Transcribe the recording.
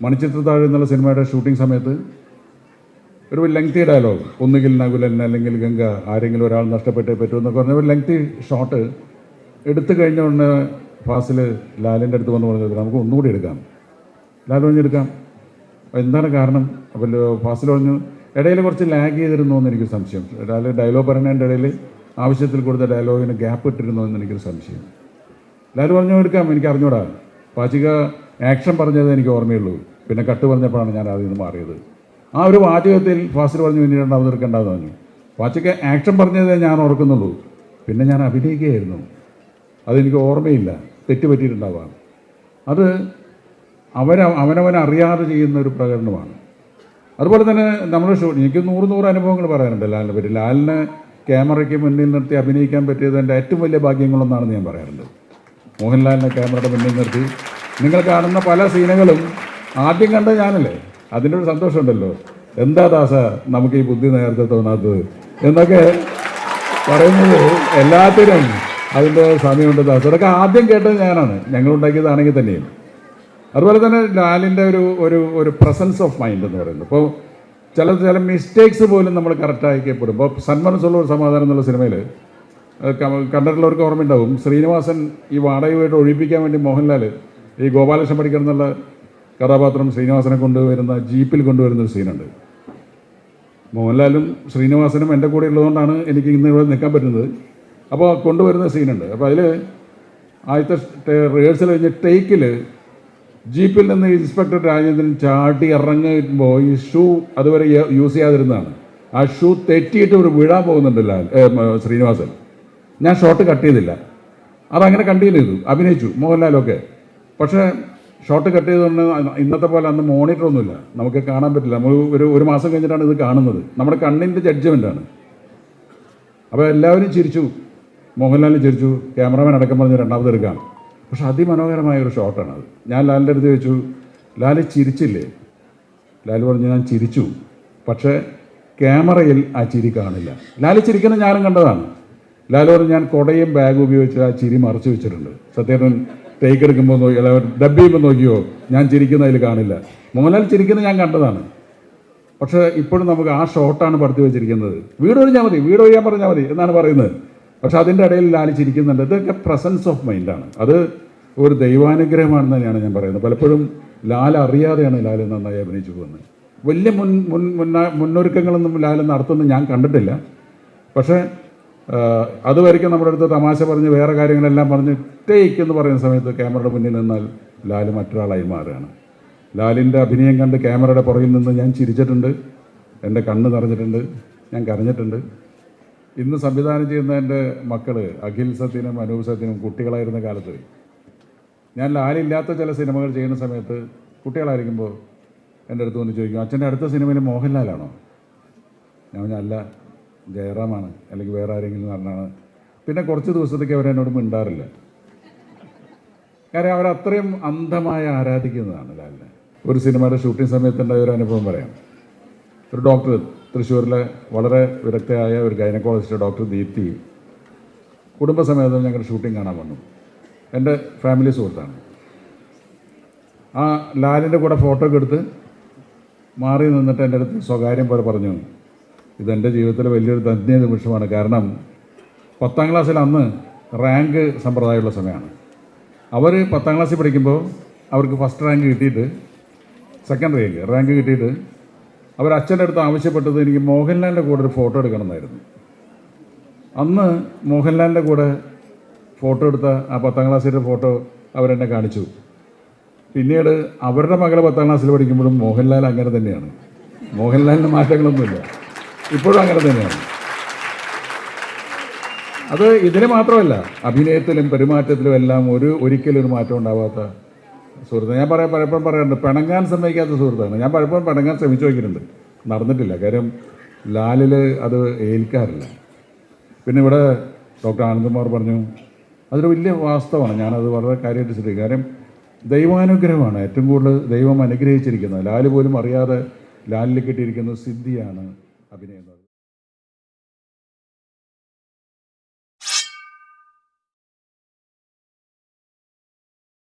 മണിച്ചിത്രത്താഴ് എന്നുള്ള സിനിമയുടെ ഷൂട്ടിംഗ് സമയത്ത് ഒരു ലെങ്തി ഡയലോഗ്, ഒന്നുകിൽ നകുലൻ അല്ലെങ്കിൽ ഗംഗ, ആരെങ്കിലും ഒരാൾ നഷ്ടപ്പെട്ടേ പറ്റുമെന്നൊക്കെ പറഞ്ഞ ഒരു ലെങ്തി ഷോട്ട് എടുത്തു കഴിഞ്ഞ ഉടനെ ഫാസിൽ ലാലിൻ്റെ അടുത്ത് വന്ന് പറഞ്ഞത് നമുക്ക് ഒന്നുകൂടി എടുക്കാം. ലാൽ പറഞ്ഞെടുക്കാം. എന്താണ് കാരണം? അപ്പോൾ ഫാസിൽ പറഞ്ഞു ഇടയിൽ കുറച്ച് ലാഗ് ചെയ്തിരുന്നോ എന്ന് എനിക്കൊരു സംശയം. ലാൽ ഡയലോഗ് പറയുന്നതിൻ്റെ ഇടയിൽ ആവശ്യത്തിൽ കൊടുത്ത ഡയലോഗിന് ഗ്യാപ്പ് ഇട്ടിരുന്നോ എന്ന് എനിക്കൊരു സംശയം. ലാൽ പറഞ്ഞു എടുക്കാം, എനിക്ക് അറിഞ്ഞൂടാ. പാച്ചിക ആക്ഷൻ പറഞ്ഞത് എനിക്ക് ഓർമ്മയുള്ളൂ, പിന്നെ കട്ട് പറഞ്ഞപ്പോഴാണ് ഞാൻ അതിൽ നിന്ന് മാറിയത്. ആ ഒരു വാചകത്തിൽ ഫാസിൽ പറഞ്ഞു പിന്നീട് അവതരിക്കേണ്ടതെന്ന് പറഞ്ഞു. പാച്ചിക ആക്ഷൻ പറഞ്ഞതേ ഞാൻ ഓർക്കുന്നുള്ളൂ, പിന്നെ ഞാൻ അഭിനയിക്കുകയായിരുന്നു, അതെനിക്ക് ഓർമ്മയില്ല, തെറ്റുപറ്റിയിട്ടുണ്ടാവാം. അത് അവനവൻ അറിയാതെ ചെയ്യുന്ന ഒരു പ്രകടനമാണ്. അതുപോലെ തന്നെ നമ്മുടെ എനിക്ക് 100 അനുഭവങ്ങൾ പറയാനുണ്ട് ലാലിനെ പറ്റി. ലാലിന് ക്യാമറയ്ക്ക് മുന്നിൽ നിർത്തി അഭിനയിക്കാൻ പറ്റിയത് എൻ്റെ ഏറ്റവും വലിയ ഭാഗ്യങ്ങളൊന്നാണെന്ന് ഞാൻ പറയാറുണ്ട്. മോഹൻലാലിനെ ക്യാമറയുടെ മുന്നിൽ നിർത്തി നിങ്ങൾ കാണുന്ന പല സീനുകളും ആദ്യം കണ്ട ഞാനല്ലേ, അതിൻ്റെ ഒരു സന്തോഷമുണ്ടല്ലോ. എന്താ ദാസ നമുക്ക് ഈ ബുദ്ധി നേരത്തെ തോന്നാത്തത് എന്നൊക്കെ പറയുന്നത് എല്ലാത്തിനും അതിൻ്റെ സമയമുണ്ട് ദാസ. അതൊക്കെ ആദ്യം കേട്ടത് ഞാനാണ്, ഞങ്ങളുണ്ടാക്കിയതാണെങ്കിൽ തന്നെയും. അതുപോലെ തന്നെ ലാലിൻ്റെ ഒരു പ്രസൻസ് ഓഫ് മൈൻഡ് എന്ന് പറയുന്നത്. ഇപ്പോൾ ചില മിസ്റ്റേക്സ് പോലും നമ്മൾ കറക്റ്റായിക്കപ്പെടും. ഇപ്പോൾ സന്മനസ്സുള്ള ഒരു സമാധാനം എന്നുള്ള സിനിമയിൽ കണ്ടിട്ടുള്ളവർക്ക് ഓർമ്മയുണ്ടാവും, ശ്രീനിവാസൻ ഈ വാടകയുമായിട്ട് ഒഴിപ്പിക്കാൻ വേണ്ടി മോഹൻലാൽ ഈ ഗോപാലകൃഷ്ണൻ പണിക്കർ എന്നുള്ള കഥാപാത്രം ശ്രീനിവാസനെ കൊണ്ടുവരുന്ന ജീപ്പിൽ കൊണ്ടുവരുന്ന ഒരു സീനുണ്ട്. മോഹൻലാലും ശ്രീനിവാസനും എൻ്റെ കൂടെ ഉള്ളതുകൊണ്ടാണ് എനിക്ക് ഇന്ന് ഇവിടെ നിൽക്കാൻ പറ്റുന്നത്. അപ്പോൾ കൊണ്ടുവരുന്ന സീനുണ്ട്. അപ്പോൾ അതിൽ ആദ്യത്തെ റിഹേഴ്സൽ കഴിഞ്ഞ് ടേക്കിൽ ജീപ്പിൽ നിന്ന് ഇൻസ്പെക്ടർ രാജേന്ദ്രൻ ചാടി ഇറങ്ങുമ്പോൾ ഈ ഷൂ അതുവരെ യൂസ് ചെയ്യാതിരുന്നതാണ്. ആ ഷൂ തെറ്റിയിട്ട് ഒരു വീഴാൻ പോകുന്നുണ്ടല്ലോ ശ്രീനിവാസൻ. ഞാൻ ഷോട്ട് കട്ട് ചെയ്തില്ല, അതങ്ങനെ കണ്ടിന്യൂ ചെയ്തു, അഭിനയിച്ചു മോഹൻലാലൊക്കെ. പക്ഷേ ഷോട്ട് കട്ട് ചെയ്തുകൊണ്ട് ഇന്നത്തെ പോലെ അന്ന് മോണിറ്ററൊന്നുമില്ല, നമുക്ക് കാണാൻ പറ്റില്ല. നമ്മൾ ഒരു മാസം കഴിഞ്ഞിട്ടാണ് ഇത് കാണുന്നത്. നമ്മുടെ കണ്ണിൻ്റെ ജഡ്ജ്മെൻ്റാണ്. അപ്പോൾ എല്ലാവരും ചിരിച്ചു, മോഹൻലാലിന് ചിരിച്ചു, ക്യാമറമാൻ അടക്കം പറഞ്ഞ് രണ്ടാമത് എടുക്കാം. പക്ഷെ അതിമനോഹരമായ ഒരു ഷോട്ടാണത്. ഞാൻ ലാലിൻ്റെ അടുത്ത് ചോദിച്ചു, ലാല് ചിരിച്ചില്ലേ? ലാൽ പറഞ്ഞു ഞാൻ ചിരിച്ചു, പക്ഷേ ക്യാമറയിൽ ആ ചിരി കാണില്ല. ലാല് ചിരിക്കുന്നത് ഞാനും കണ്ടതാണ്. ലാൽ പറഞ്ഞു ഞാൻ കുടയും ബാഗും ഉപയോഗിച്ച് ആ ചിരി മറച്ചു വെച്ചിട്ടുണ്ട്. സത്യേട്ടൻ ടേക്ക് എടുക്കുമ്പോൾ നോക്കി, അല്ല ഡബ് ചെയ്യുമ്പോൾ നോക്കിയോ, ഞാൻ ചിരിക്കുന്നതിൽ കാണില്ല. മോഹൻലാൽ ചിരിക്കുന്നത് ഞാൻ കണ്ടതാണ്. പക്ഷേ ഇപ്പോഴും നമുക്ക് ആ ഷോട്ടാണ് പടുത്തി വെച്ചിരിക്കുന്നത്. വീട് ഒഴിഞ്ഞാൽ മതി, വീട് ഒഴിയാൻ പറഞ്ഞാൽ മതി എന്നാണ് പറയുന്നത്. പക്ഷെ അതിൻ്റെ ഇടയിൽ ലാൽ ചിരിക്കുന്നുണ്ട്. ഇതൊക്കെ പ്രസൻസ് ഓഫ് മൈൻഡാണ്. അത് ഒരു ദൈവാനുഗ്രഹമാണെന്ന് തന്നെയാണ് ഞാൻ പറയുന്നത്. പലപ്പോഴും ലാൽ അറിയാതെയാണ് ലാൽ നന്നായി അഭിനയിച്ചു പോകുന്നത്. വലിയ മുന്നൊരുക്കങ്ങളൊന്നും ലാൽ നടത്തുന്നത് ഞാൻ കണ്ടിട്ടില്ല. പക്ഷേ അതുവരെയ്ക്കും നമ്മുടെ അടുത്ത് തമാശ പറഞ്ഞ് വേറെ കാര്യങ്ങളെല്ലാം പറഞ്ഞ് ടേക്ക് എന്ന് പറയുന്ന സമയത്ത് ക്യാമറയുടെ മുന്നിൽ നിന്നാൽ ലാൽ മറ്റൊരാളായി മാറുകയാണ്. ലാലിൻ്റെ അഭിനയം കണ്ട് ക്യാമറയുടെ പുറകിൽ നിന്ന് ഞാൻ ചിരിച്ചിട്ടുണ്ട്, എൻ്റെ കണ്ണ് നിറഞ്ഞിട്ടുണ്ട്, ഞാൻ കരഞ്ഞിട്ടുണ്ട്. ഇന്ന് സംവിധാനം ചെയ്യുന്ന എൻ്റെ മക്കൾ അഖിൽ സത്യനും അനൂപ് സത്യനും കുട്ടികളായിരുന്ന കാലത്ത് ഞാൻ ലാലില്ലാത്ത ചില സിനിമകൾ ചെയ്യുന്ന സമയത്ത് കുട്ടികളായിരിക്കുമ്പോൾ എൻ്റെ അടുത്ത് വന്ന് ചോദിക്കും, അച്ഛൻ്റെ അടുത്ത സിനിമയിൽ മോഹൻലാലാണോ? ഞാൻ പറഞ്ഞാൽ അല്ല, ജയറാമാണ് അല്ലെങ്കിൽ വേറെ ആരെങ്കിലും പറഞ്ഞാണ്. പിന്നെ കുറച്ച് ദിവസത്തേക്ക് അവരെന്നോട് മിണ്ടാറില്ല. കാര്യം അവരത്രയും അന്ധമായി ആരാധിക്കുന്നതാണ് ലാലിനെ. ഒരു സിനിമയുടെ ഷൂട്ടിംഗ് സമയത്തുണ്ടായ ഒരു അനുഭവം പറയാം. ഒരു ഡോക്ടർ, തൃശ്ശൂരിലെ വളരെ വിദഗ്ധയായ ഒരു ഗൈനക്കോളജിസ്റ്റ് ഡോക്ടർ ദീപ്തി കുടുംബസമേതം ഞങ്ങളുടെ ഷൂട്ടിംഗ് കാണാൻ വന്നു. എൻ്റെ ഫാമിലി സുഹൃത്താണ്. ആ ലാലിൻ്റെ കൂടെ ഫോട്ടോ ഒക്കെ എടുത്ത് മാറി നിന്നിട്ട് എൻ്റെ അടുത്ത് സ്വകാര്യം പോലെ പറഞ്ഞു, ഇതെൻ്റെ ജീവിതത്തിലെ വലിയൊരു ധന്യ നിമിഷമാണ്. കാരണം 10ാം ക്ലാസ്സിൽ അന്ന് റാങ്ക് സമ്പ്രദായമുള്ള സമയമാണ്. അവർ 10ാം ക്ലാസ്സിൽ പഠിക്കുമ്പോൾ അവർക്ക് ഫസ്റ്റ് റാങ്ക് കിട്ടിയിട്ട്, സെക്കൻഡ് റാങ്ക് കിട്ടിയിട്ട് അവർ അച്ഛൻ്റെ അടുത്ത് ആവശ്യപ്പെട്ടത് എനിക്ക് മോഹൻലാലിൻ്റെ കൂടെ ഒരു ഫോട്ടോ എടുക്കണമെന്നായിരുന്നു. അന്ന് മോഹൻലാലിൻ്റെ കൂടെ ഫോട്ടോ എടുത്ത ആ 10ാം ക്ലാസ്സിൻ്റെ ഫോട്ടോ അവരെന്നെ കാണിച്ചു. പിന്നീട് അവരുടെ മകൾ 10ാം ക്ലാസ്സിൽ പഠിക്കുമ്പോഴും മോഹൻലാൽ അങ്ങനെ തന്നെയാണ്. മോഹൻലാലിന് മാറ്റങ്ങളൊന്നുമില്ല, ഇപ്പോഴും അങ്ങനെ തന്നെയാണ്. അത് ഇതിന് മാത്രമല്ല, അഭിനയത്തിലും പെരുമാറ്റത്തിലും എല്ലാം ഒരിക്കലും ഒരു മാറ്റം ഉണ്ടാവാത്ത സുഹൃത്ത്. ഞാൻ പലപ്പോഴും പറയാറുണ്ട്, പിണങ്ങാൻ സമ്മതിക്കാത്ത സുഹൃത്താണ്. ഞാൻ പലപ്പോഴും പിണങ്ങാൻ ശ്രമിച്ചു നോക്കിയിട്ടുണ്ട്, നടന്നിട്ടില്ല. കാര്യം ലാലിൽ അത് ഏൽക്കാറില്ല. പിന്നെ ഇവിടെ ഡോക്ടർ ആനന്ദകുമാർ പറഞ്ഞു, അതൊരു വലിയ വാസ്തവമാണ്. ഞാനത് വളരെ കാര്യമായിട്ട് ശ്രദ്ധിക്കും. കാര്യം ദൈവാനുഗ്രഹമാണ് ഏറ്റവും കൂടുതൽ ദൈവം അനുഗ്രഹിച്ചിരിക്കുന്നത്. ലാൽ പോലും അറിയാതെ ലാലിൽ കിട്ടിയിരിക്കുന്ന സിദ്ധിയാണ് അഭിനയം.